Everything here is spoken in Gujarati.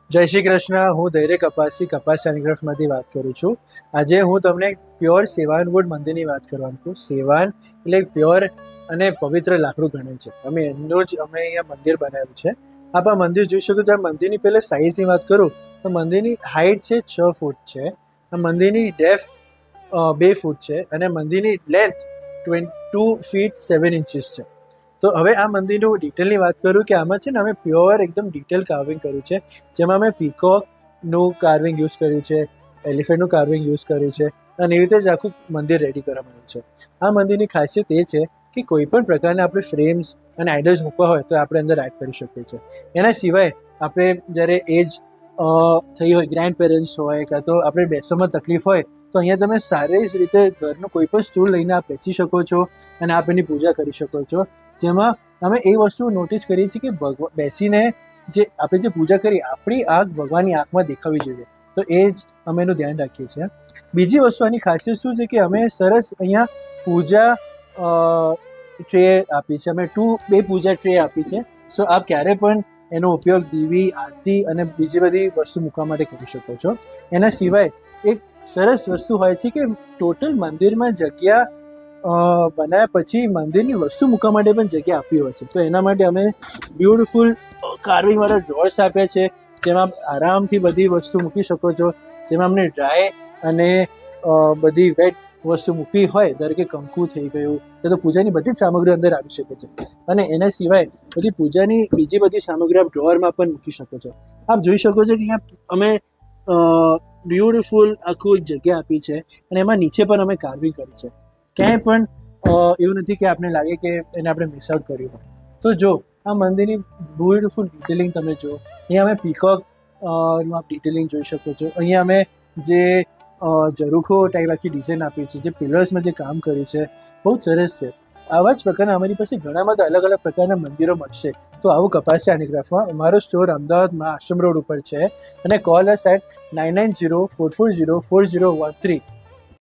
જય શ્રી કૃષ્ણ. હું ધૈર્ય કપાસી કપાસ સેન્ડક્રાફ્ટમાંથી વાત કરું છું. આજે હું તમને પ્યોર સેવાનવુડ મંદિરની વાત કરવાનું છું. સેવાન એટલે પ્યોર અને પવિત્ર લાકડું ગણાય છે. અમે અહીંયા મંદિર બનાવ્યું છે. આપ આ મંદિર જોઈ શકો છો. આ મંદિરની પહેલા સાઇઝની વાત કરું તો મંદિરની હાઇટ છે 6 ફૂટ છે. આ મંદિરની ડેપ્થ 2 ફૂટ છે અને મંદિરની લેન્થ 22 ફીટ 7 ઇંચીસ છે. તો હવે આ મંદિરનું ડિટેલની વાત કરું કે આમાં છે ને અમે પ્યોર એકદમ ડિટેલ કાર્વિંગ કર્યું છે, જેમાં અમે પીકોકનું કાર્વિંગ યુઝ કર્યું છે, એલિફન્ટનું કાર્વિંગ યુઝ કર્યું છે અને એવી રીતે જ આખું મંદિર રેડી કરવામાં આવ્યું છે. આ મંદિરની ખાસિયત એ છે કે કોઈ પણ પ્રકારના આપણે ફ્રેમ્સ અને આઇડલ્સ મૂકવા હોય તો આપણે અંદર એડ કરી શકીએ છીએ. એના સિવાય આપણે જ્યારે એજ થઈ હોય, ગ્રેન્ડ પેરેન્ટ્સ હોય કાં તો આપણે બેસવામાં તકલીફ હોય તો અહીંયા તમે સારી રીતે ઘરનું કોઈ પણ સ્ટૂલ લઈને આપ બેસી શકો છો અને આપ એની પૂજા કરી શકો છો. જેમાં અમે એ વસ્તુ નોટિસ કરીએ છીએ કે બેસીને આપણે જે પૂજા કરી આપણી આંખ ભગવાનની આંખમાં દેખાવી જોઈએ, તો એ જ અમે એનું ધ્યાન રાખીએ છીએ. બીજી વસ્તુ આની ખાસિયત શું છે કે અમે સરસ અહીંયા પૂજા ટ્રે આપી છે. અમે 2 પૂજા ટ્રે આપી છે. સો આપ ક્યારે પણ એનો ઉપયોગ દીવી, આરતી અને બીજી બધી વસ્તુ મૂકવા માટે કરી શકો છો. એના સિવાય એક સરસ વસ્તુ હોય છે કે ટોટલ મંદિરમાં જગ્યા બનાવ્યા પછી મંદિરની વસ્તુ મૂકવા માટે પણ જગ્યા આપી હોય છે. તો એના માટે અમે બ્યુટિફુલ કાર્વિંગવાળા ડ્રોર્સ આપ્યા છે, જેમાં આરામથી બધી વસ્તુ મૂકી શકો છો. જેમાં અમને ડ્રાય અને બધી વેટ વસ્તુ મૂકવી હોય, ધારો કે કંકુ થઈ ગયું તો પૂજાની બધી જ સામગ્રી અંદર આવી શકે છે. અને એના સિવાય બધી પૂજાની બીજી બધી સામગ્રી આપ ડ્રોઅરમાં પણ મૂકી શકો છો. આપ જોઈ શકો છો કે અહીંયા અમે બ્યુટિફુલ આખું એક જગ્યા આપી છે અને એમાં નીચે પણ અમે કાર્વિંગ કરી છે. ક્યાંય પણ એવું નથી કે આપને લાગે કે એને આપણે મિસ આઉટ કર્યું હોય. તો જો આ મંદિરની બ્યુટિફુલ ડિટેલિંગ તમે જો, અહીંયા અમે પીકોક નું આપ ડિટેલિંગ જોઈ શકો છો. અહીંયા અમે જે ઝરૂખો ટાઈપ આખી ડિઝાઇન આપી છે, જે પિલર્સમાં જે કામ કર્યું છે, બહુ સરસ છે. આવા જ પ્રકારના અમારી પાસે ઘણા બધા અલગ અલગ પ્રકારના મંદિરો મળશે. તો આવું કપાસી હેન્ડીક્રાફ્ટમાં અમારો સ્ટોર અમદાવાદમાં આશ્રમ રોડ ઉપર છે અને કોલ અસ એટ 9904404013.